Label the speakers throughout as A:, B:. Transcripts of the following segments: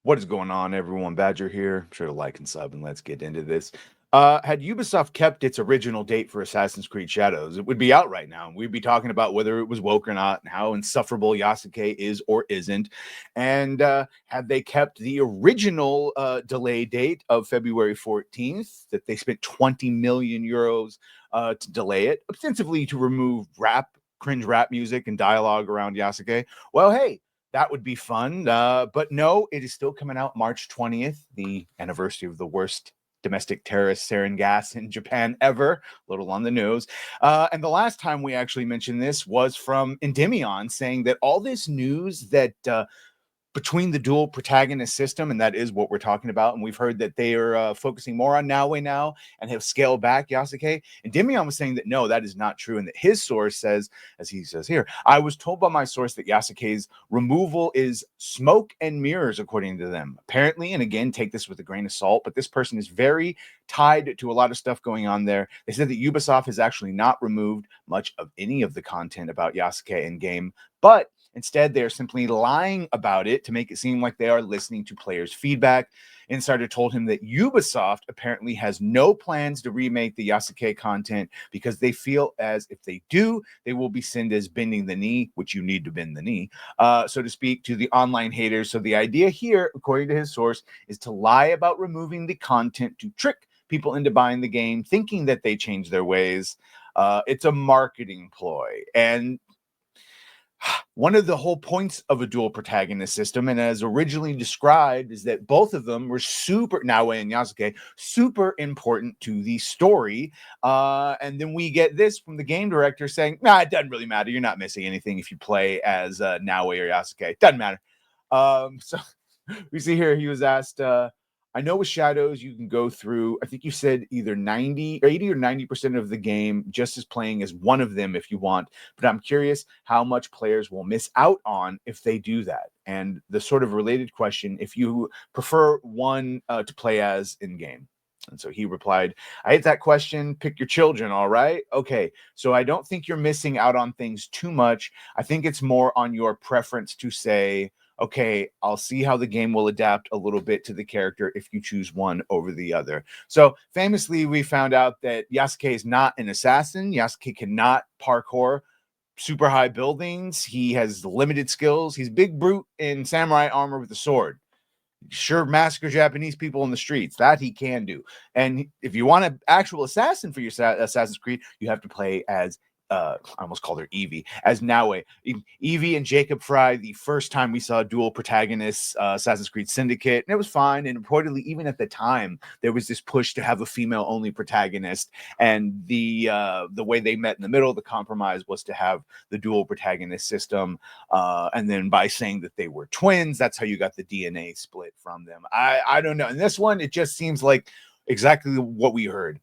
A: What is going on, everyone? Badger here. Sure to like and sub, and let's get into this. Had Ubisoft kept its original date for Assassin's Creed Shadows, it would be out right now. We'd be talking about whether it was woke or not, and how insufferable Yasuke is or isn't. And had they kept the original delay date of February 14th, that they spent 20 million euros to delay it, ostensibly to remove cringe rap music and dialogue around Yasuke. Well, hey, that would be fun. But no, it is still coming out March 20th, the anniversary of the worst domestic terrorist sarin gas in Japan ever. A little on the nose. And the last time we actually mentioned this was from Endymion saying that all this news that between the dual protagonist system, and that is what we're talking about. And we've heard that they are focusing more on Naoe now and have scaled back Yasuke. And Dimion was saying that no, that is not true, and that his source says, as he says here, I was told by my source that Yasuke's removal is smoke and mirrors, according to them. Apparently, and again, take this with a grain of salt, but this person is very tied to a lot of stuff going on there. They said that Ubisoft has actually not removed much of any of the content about Yasuke in game, but instead, they're simply lying about it to make it seem like they are listening to players' feedback. Insider told him that Ubisoft apparently has no plans to remake the Yasuke content because they feel as if they do, they will be seen as bending the knee, which you need to bend the knee, so to speak, to the online haters. So the idea here, according to his source, is to lie about removing the content to trick people into buying the game, thinking that they change their ways. It's a marketing ploy. And one of the whole points of a dual protagonist system, and as originally described, is that both of them were Naoe and Yasuke, super important to the story. And then we get this from the game director saying, nah, it doesn't really matter. You're not missing anything if you play as Naoe or Yasuke. Doesn't matter. So we see here he was asked, I know with Shadows, you can go through, I think you said either 90, 80 or 90% of the game just as playing as one of them if you want. But I'm curious how much players will miss out on if they do that. And the sort of related question, if you prefer one to play as in game. And so he replied, I hate that question. Pick your children, all right? Okay, so I don't think you're missing out on things too much. I think it's more on your preference to say, okay, I'll see how the game will adapt a little bit to the character if you choose one over the other. So famously, we found out that Yasuke is not an assassin. Yasuke cannot parkour super high buildings. He has limited skills. He's big brute in samurai armor with a sword. Sure, massacre Japanese people in the streets. That he can do. And if you want an actual assassin for your Assassin's Creed, you have to play as I almost called her Evie, as Naoe. Evie and Jacob Fry, the first time we saw dual protagonists, Assassin's Creed Syndicate, and it was fine. And reportedly, even at the time, there was this push to have a female-only protagonist. And the way they met in the middle, the compromise was to have the dual protagonist system. And then by saying that they were twins, that's how you got the DNA split from them. I don't know. In this one, it just seems like exactly what we heard.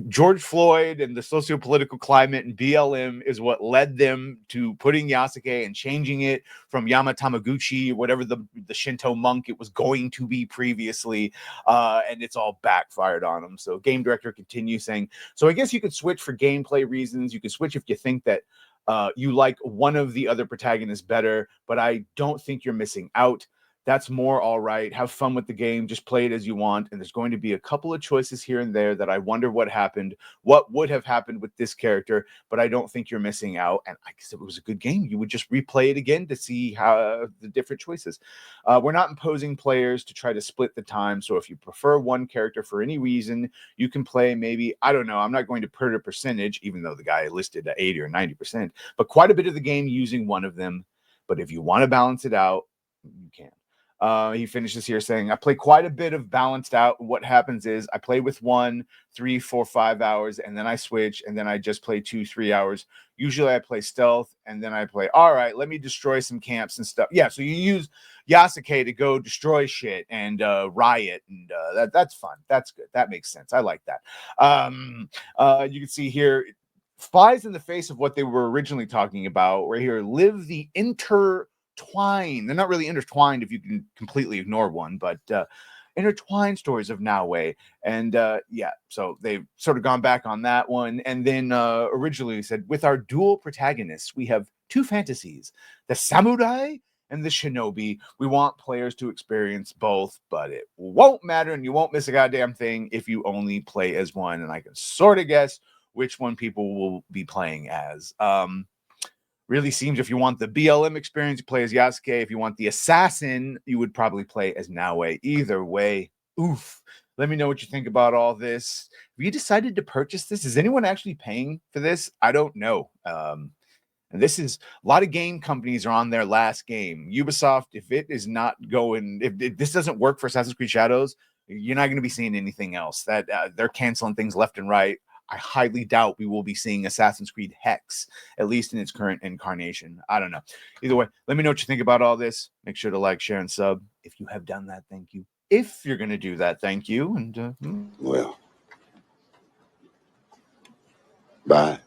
A: George Floyd and the socio-political climate and BLM is what led them to putting Yasuke and changing it from Yama Tamaguchi, whatever the Shinto monk it was going to be previously, and it's all backfired on them. So game director continues saying, so I guess you could switch for gameplay reasons. You could switch if you think that you like one of the other protagonists better, but I don't think you're missing out. That's more all right. Have fun with the game. Just play it as you want. And there's going to be a couple of choices here and there that I wonder what would have happened with this character, but I don't think you're missing out. And I guess if it was a good game, you would just replay it again to see how the different choices. We're not imposing players to try to split the time. So if you prefer one character for any reason, you can play maybe, I don't know, I'm not going to put a percentage, even though the guy listed at 80 or 90%, but quite a bit of the game using one of them. But if you want to balance it out, you can. He finishes here saying, I play quite a bit of balanced out. What happens is I play with 1, 3, 4, 5 hours, and then I switch, and then I just play 2, 3 hours. Usually I play stealth, and then I play, all right, let me destroy some camps and stuff. Yeah, so you use Yasuke to go destroy shit and riot, and that's fun. That's good. That makes sense. I like that. You can see here, flies in the face of what they were originally talking about. Right here, live the intertwine. They're not really intertwined if you can completely ignore one, but intertwined stories of Naoe. And yeah, so they've sort of gone back on that one. And then originally said, with our dual protagonists, we have two fantasies, the samurai and the Shinobi. We want players to experience both, but it won't matter, and you won't miss a goddamn thing if you only play as one. And I can sort of guess which one people will be playing as. Really seems if you want the BLM experience, you play as Yasuke. If you want the assassin, you would probably play as Naoe. Either way, oof. Let me know what you think about all this. Have you decided to purchase this? Is anyone actually paying for this? I don't know. And this is a lot of game companies are on their last game. Ubisoft, if it is not going, if this doesn't work for Assassin's Creed Shadows, you're not going to be seeing anything else. That they're canceling things left and right. I highly doubt we will be seeing Assassin's Creed Hex, at least in its current incarnation. I don't know. Either way, let me know what you think about all this. Make sure to like, share, and sub. If you have done that, thank you. If you're going to do that, thank you. And
B: well, bye.